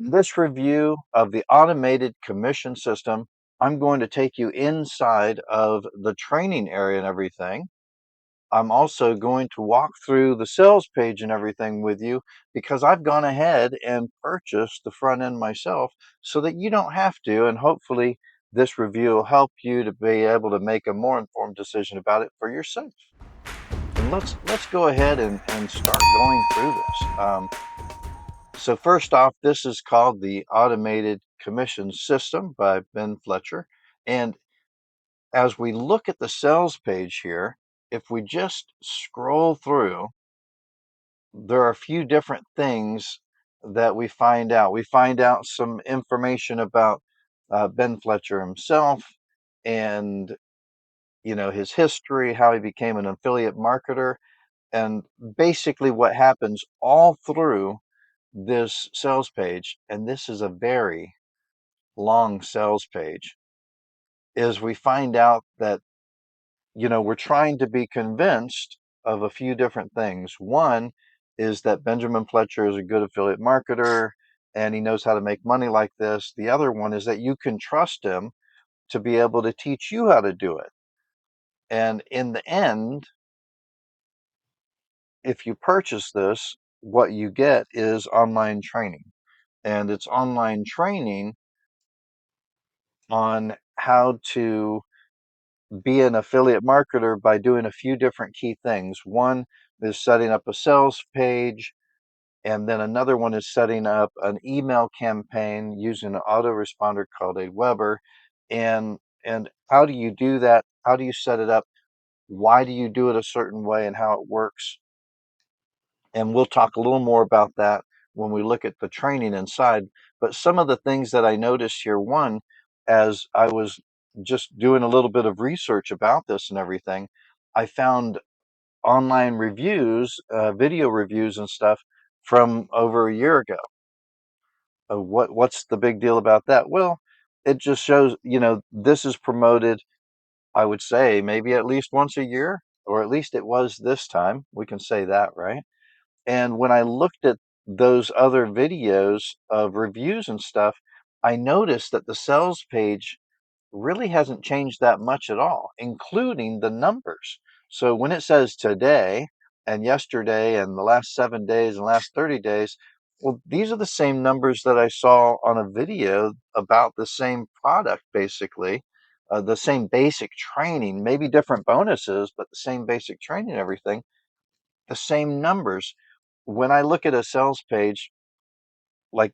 This review of the automated commission system, I'm going to take you inside of the training area and everything. I'm also going to walk through the sales page and everything with you because I've gone ahead and purchased the front end myself so that you don't have to, and hopefully this review will help you to be able to make a more informed decision about it for yourself. And let's go ahead and start going through this. So first off, this is called the Automated Commission System by Ben Fletcher. And as we look at the sales page here, if we just scroll through, there are a few different things that we find out. We find out some information about Ben Fletcher himself and his history, how he became an affiliate marketer, and basically what happens all through this sales page, and this is a very long sales page, is we find out that, we're trying to be convinced of a few different things. One is that Benjamin Fletcher is a good affiliate marketer and he knows how to make money like this. The other one is that you can trust him to be able to teach you how to do it. And in the end, if you purchase this, what you get is online training. And it's online training on how to be an affiliate marketer by doing a few different key things. One is setting up a sales page, and then another one is setting up an email campaign using an autoresponder called Aweber. And how do you do that? How do you set it up? Why do you do it a certain way and how it works? And we'll talk a little more about that when we look at the training inside. But some of the things that I noticed here, one, as I was just doing a little bit of research about this and everything, I found online reviews, video reviews and stuff from over a year ago. What's the big deal about that? Well, it just shows, this is promoted, I would say, maybe at least once a year, or at least it was this time. We can say that, right? And when I looked at those other videos of reviews and stuff, I noticed that the sales page really hasn't changed that much at all, including the numbers. So when it says today and yesterday and the last 7 days and last 30 days, well, these are the same numbers that I saw on a video about the same product, basically, the same basic training, maybe different bonuses, but the same basic training and everything, the same numbers. When I look at a sales page, like,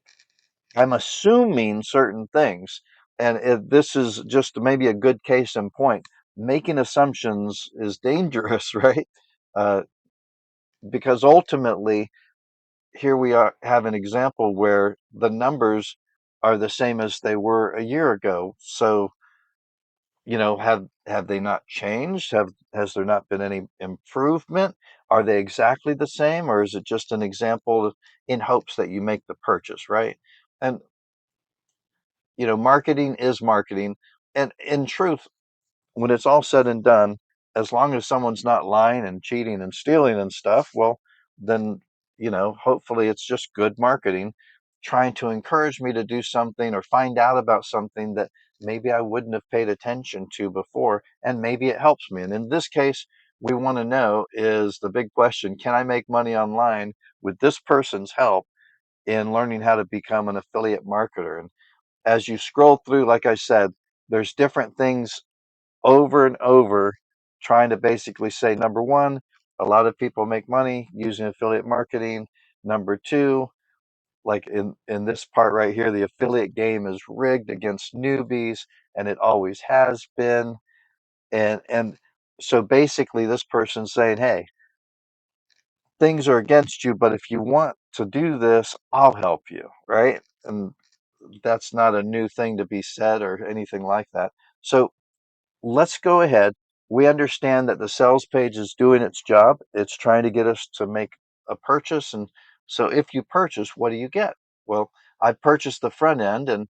I'm assuming certain things, and this is just maybe a good case in point. Making assumptions is dangerous, right? Uh, because ultimately, here we have an example where the numbers are the same as they were a year ago. So, have they not changed? Has there not been any improvement? Are they exactly the same, or is it just an example in hopes that you make the purchase, right? And marketing is marketing. And in truth, when it's all said and done, as long as someone's not lying and cheating and stealing and stuff, well, then, hopefully it's just good marketing, trying to encourage me to do something or find out about something that maybe I wouldn't have paid attention to before, and maybe it helps me. And in this case, we want to know is the big question, can I make money online with this person's help in learning how to become an affiliate marketer? And as you scroll through, like I said, there's different things over and over trying to basically say, number one, a lot of people make money using affiliate marketing. Number two, like in this part right here, the affiliate game is rigged against newbies, and it always has been. And so basically this person's saying, hey, things are against you, but if you want to do this, I'll help you, right? And that's not a new thing to be said or anything like that. So let's go ahead. We understand that the sales page is doing its job. It's trying to get us to make a purchase. And so if you purchase, what do you get? Well, I purchased the front end, and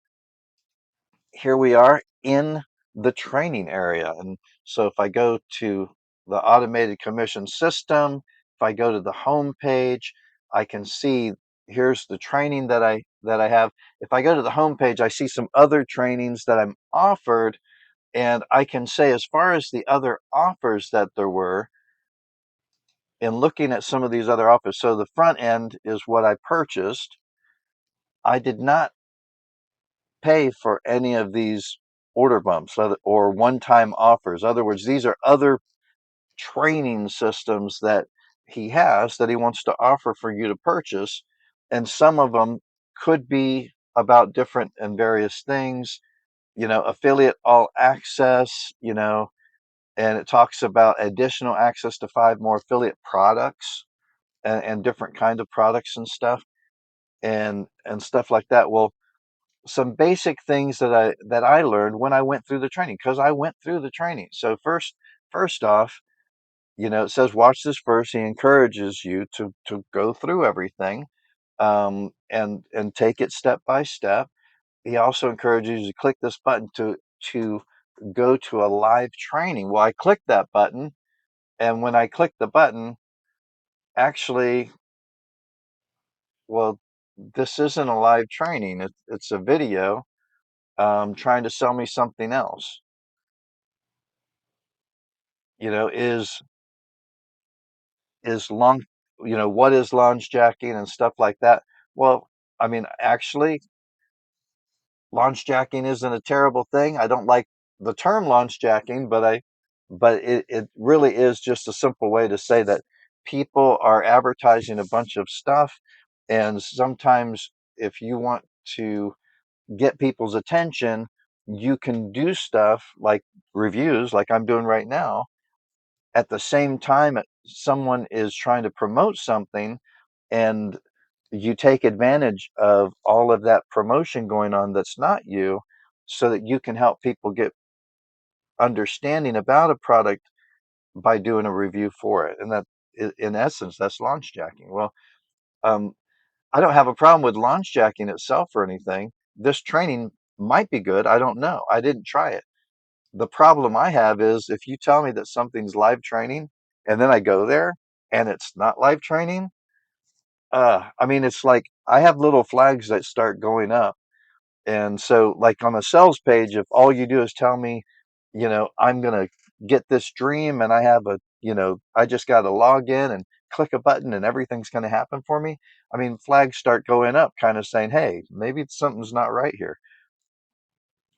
here we are in the training area. And so if I go to the automated commission system, if I go to the home page, I can see here's the training that that I have. If I go to the homepage, I see some other trainings that I'm offered, and I can say, as far as the other offers that there were, in looking at some of these other offers, so the front end is what I purchased. I did not pay for any of these order bumps or one-time offers. In other words, these are other training systems that he has that he wants to offer for you to purchase. And some of them could be about different and various things, affiliate all access, and it talks about additional access to 5 more affiliate products and different kinds of products and stuff and stuff like that. Well, some basic things that I learned when I went through the training, because I went through the training. So first off, it says watch this first. He encourages you to go through everything, and take it step by step. He also encourages you to click this button to go to a live training. Well, I clicked that button, and when I clicked the button, actually, well, this isn't a live training. It's a video trying to sell me something else. Is long, what is launch jacking and stuff like that. Well, I mean, actually, launch jacking isn't a terrible thing. I don't like the term launch jacking, but it really is just a simple way to say that people are advertising a bunch of stuff, and sometimes if you want to get people's attention, you can do stuff like reviews, like I'm doing right now, at the same time someone is trying to promote something, and you take advantage of all of that promotion going on that's not you, so that you can help people get understanding about a product by doing a review for it. And that, in essence, that's launch jacking. Well, um, I don't have a problem with launch jacking itself or anything. This training might be good. I don't know. I didn't try it. The problem I have is if you tell me that something's live training and then I go there and it's not live training, I mean, it's like I have little flags that start going up. And so, like on a sales page, if all you do is tell me, I'm going to get this dream and I have I just got to log in and click a button and everything's going to happen for me. I mean, flags start going up, kind of saying, hey, maybe something's not right here.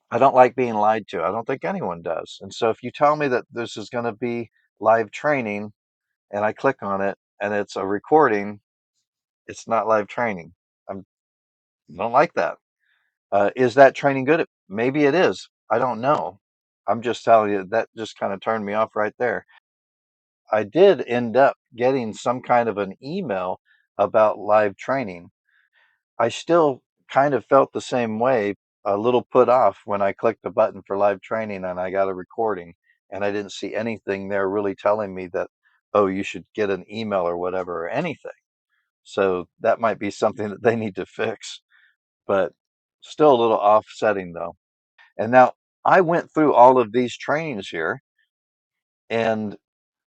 I don't like being lied to. I don't think anyone does. And so if you tell me that this is going to be live training and I click on it and it's a recording, it's not live training. I don't like that. Is that training good? Maybe it is. I don't know. I'm just telling you that just kind of turned me off right there. I did end up getting some kind of an email about live training. I still kind of felt the same way, a little put off when I clicked the button for live training and I got a recording and I didn't see anything there really telling me that, oh, you should get an email or whatever or anything. So that might be something that they need to fix, but still a little offsetting though. And now I went through all of these trainings here, and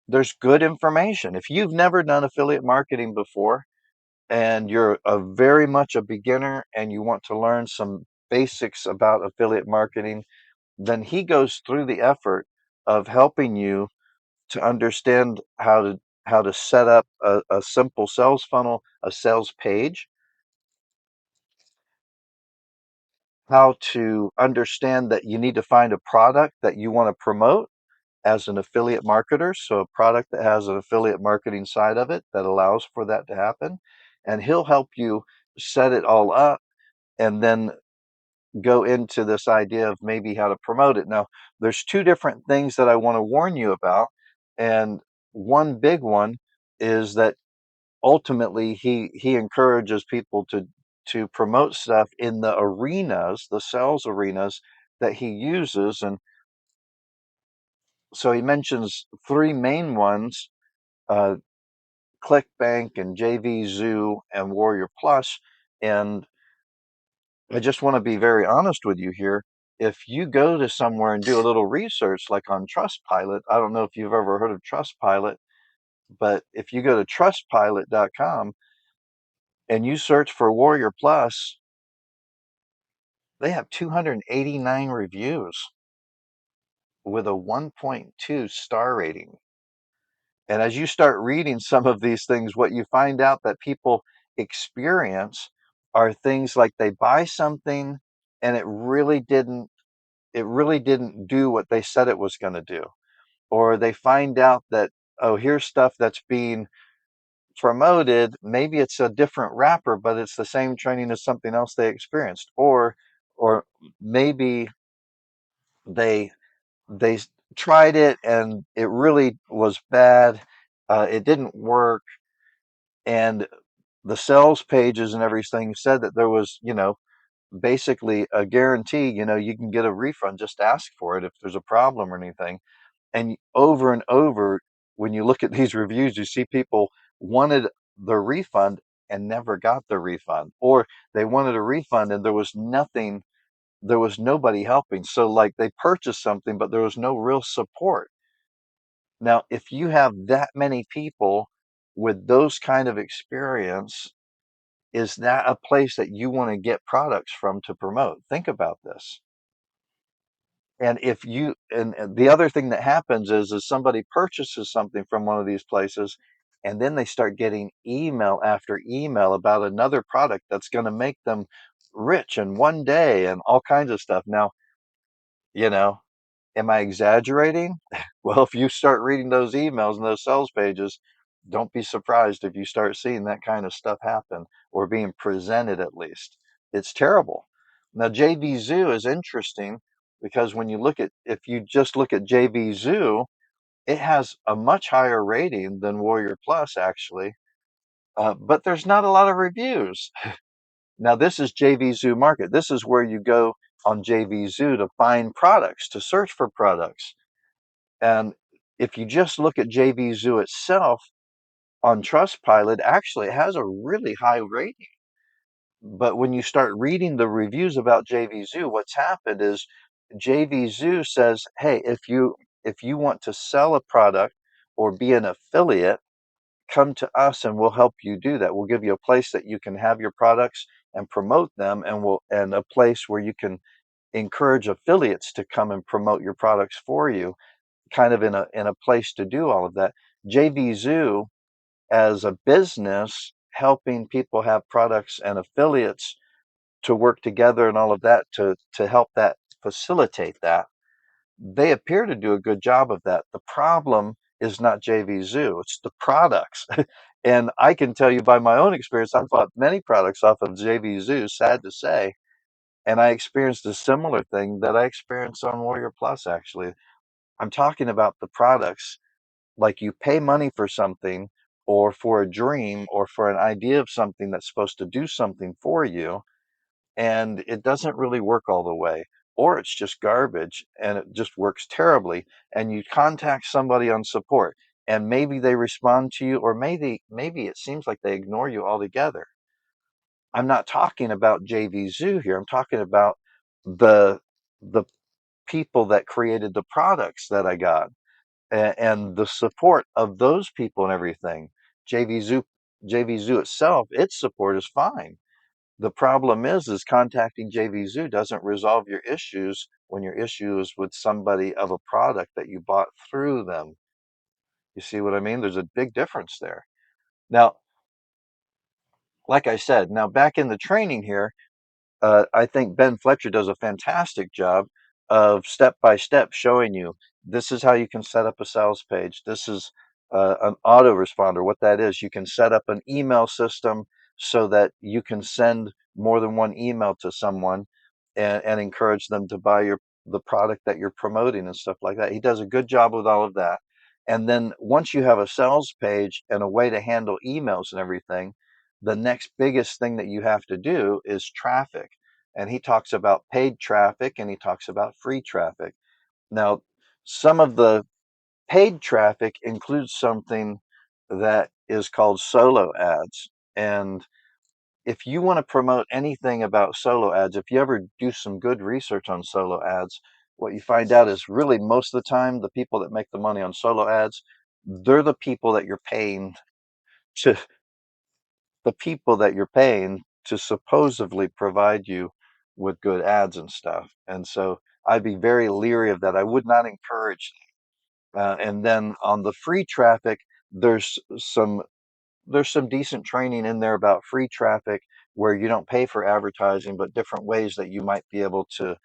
there's good information. If you've never done affiliate marketing before and you're very much a beginner and you want to learn some basics about affiliate marketing, then he goes through the effort of helping you to understand how to set up a simple sales funnel, a sales page, how to understand that you need to find a product that you want to promote as an affiliate marketer. So a product that has an affiliate marketing side of it that allows for that to happen. And he'll help you set it all up and then go into this idea of maybe how to promote it. Now, there's two different things that I want to warn you about. And one big one is that ultimately he encourages people to promote stuff in the arenas, the sales arenas that he uses. And so he mentions 3 main ones, uh, ClickBank and JVZoo and Warrior Plus. And I just want to be very honest with you here. If you go to somewhere and do a little research, like on Trustpilot, I don't know if you've ever heard of Trustpilot, but if you go to trustpilot.com and you search for Warrior Plus, They have 289 reviews with a 1.2 star rating. And as you start reading some of these things, what you find out that people experience are things like they buy something and it really didn't do what they said it was going to do. Or they find out that, oh, here's stuff that's being promoted. Maybe it's a different wrapper, but it's the same training as something else they experienced. Or maybe they they tried it and it really was bad. It didn't work, and the sales pages and everything said that there was, basically a guarantee. You can get a refund. Just ask for it if there's a problem or anything. And over and over, when you look at these reviews, you see people wanted the refund and never got the refund, or they wanted a refund and there was nobody helping. So like they purchased something, but there was no real support. Now, if you have that many people with those kind of experience, is that a place that you want to get products from to promote? Think about this. And the other thing that happens is somebody purchases something from one of these places, and then they start getting email after email about another product that's going to make them rich in one day and all kinds of stuff. Now, you know, am I exaggerating? Well, if you start reading those emails and those sales pages, don't be surprised if you start seeing that kind of stuff happen or being presented at least. It's terrible. Now, 𝐤𝐵 is interesting because if you just look at 𝐤𝐵, it has a much higher rating than Warrior Plus, actually, but there's not a lot of reviews. Now, this is 𝐤𝐵 Market. This is where you go on 𝐤𝐵 to find products, to search for products. And if you just look at 𝐤𝐵 itself on Trustpilot, actually it has a really high rating. But when you start reading the reviews about 𝐤𝐵, what's happened is 𝐤𝐵 says, hey, if you want to sell a product or be an affiliate, come to us and we'll help you do that. We'll give you a place that you can have your products and promote them, and a place where you can encourage affiliates to come and promote your products for you, kind of in a place to do all of that. 𝐤𝐵 as a business, helping people have products and affiliates to work together and all of that to help that facilitate that. They appear to do a good job of that. The problem is not 𝐤𝐵, it's the products. And I can tell you by my own experience, I've bought many products off of 𝐤𝐵, sad to say, and I experienced a similar thing that I experienced on Warrior Plus, actually. I'm talking about the products. Like, you pay money for something or for a dream or for an idea of something that's supposed to do something for you, and it doesn't really work all the way, or it's just garbage and it just works terribly. And you contact somebody on support, and maybe they respond to you, or maybe it seems like they ignore you altogether. I'm not talking about 𝐤𝐵 here. I'm talking about the the people that created the products that I got, and the support of those people and everything. 𝐤𝐵 𝐤𝐵 itself, its support is fine. The problem is contacting 𝐤𝐵 doesn't resolve your issues when your issue is with somebody of a product that you bought through them. You see what I mean? There's a big difference there. Now, like I said, now back in the training here, I think Ben Fletcher does a fantastic job of step by step showing you, this is how you can set up a sales page. This is an autoresponder. What that is, you can set up an email system so that you can send more than one email to someone, and encourage them to buy the product that you're promoting and stuff like that. He does a good job with all of that. And then once you have a sales page and a way to handle emails and everything, the next biggest thing that you have to do is traffic. And he talks about paid traffic and he talks about free traffic. Now, some of the paid traffic includes something that is called solo ads. And if you want to promote anything about solo ads, if you ever do some good research on solo ads, what you find out is really most of the time, the people that make the money on solo ads, they're the people that you're paying to supposedly provide you with good ads and stuff. And so I'd be very leery of that. I would not encourage that. And then on the free traffic, there's some there's some decent training in there about free traffic where you don't pay for advertising, but different ways that you might be able to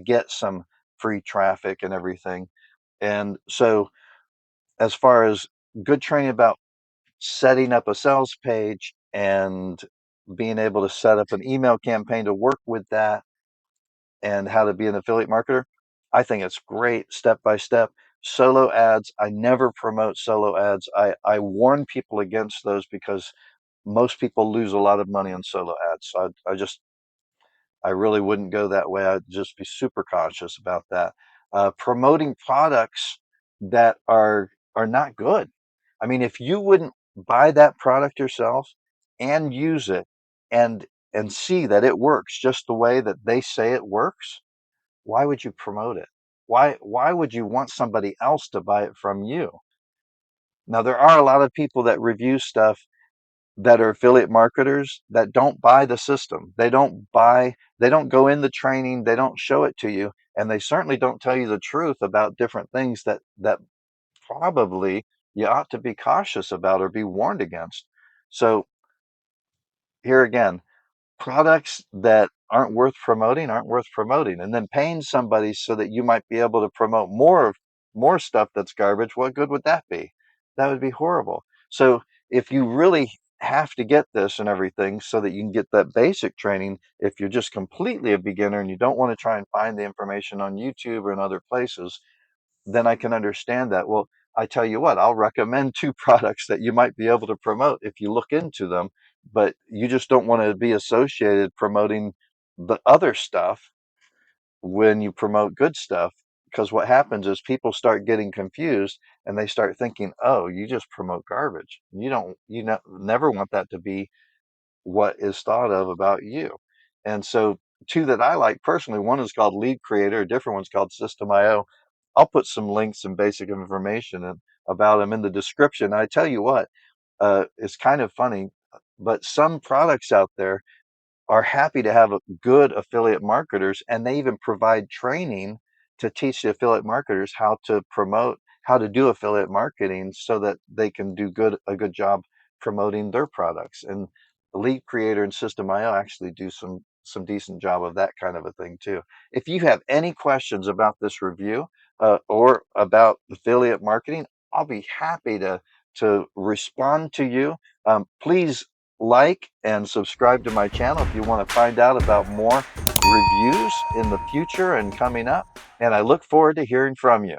get some free traffic and everything. And so as far as good training about setting up a sales page and being able to set up an email campaign to work with that and how to be an affiliate marketer, I think it's great step by step. Solo ads, I never promote solo ads. I warn people against those because most people lose a lot of money on solo ads. So I really wouldn't go that way. I'd just be super cautious about that. Promoting products that are not good. I mean, if you wouldn't buy that product yourself and use it and see that it works just the way that they say it works, why would you promote it? Why would you want somebody else to buy it from you? Now, there are a lot of people that review stuff that are affiliate marketers that don't buy the system. They don't go in the training, they don't show it to you, and they certainly don't tell you the truth about different things that probably you ought to be cautious about or be warned against. So here again, products that aren't worth promoting, and then paying somebody so that you might be able to promote more stuff that's garbage. What good would that be? That would be horrible. So if you really have to get this and everything so that you can get that basic training, if you're just completely a beginner and you don't want to try and find the information on YouTube or in other places, then I can understand that. Well, I tell you what, I'll recommend two products that you might be able to promote if you look into them, but you just don't want to be associated promoting the other stuff when you promote good stuff. Because what happens is people start getting confused and they start thinking, oh, you just promote garbage. Never want that to be what is thought of about you. And so two that I like personally, one is called Lead Creator, a different one's called System.io. I'll put some links and basic information about them in the description. I tell you what, it's kind of funny, but some products out there are happy to have a good affiliate marketers, and they even provide training to teach the affiliate marketers how to do affiliate marketing so that they can do a good job promoting their products. And the Lead Creator and System.io actually do some decent job of that kind of a thing too. If you have any questions about this review or about affiliate marketing, I'll be happy to respond to you. Please like and subscribe to my channel if you want to find out about more reviews in the future and coming up. And I look forward to hearing from you.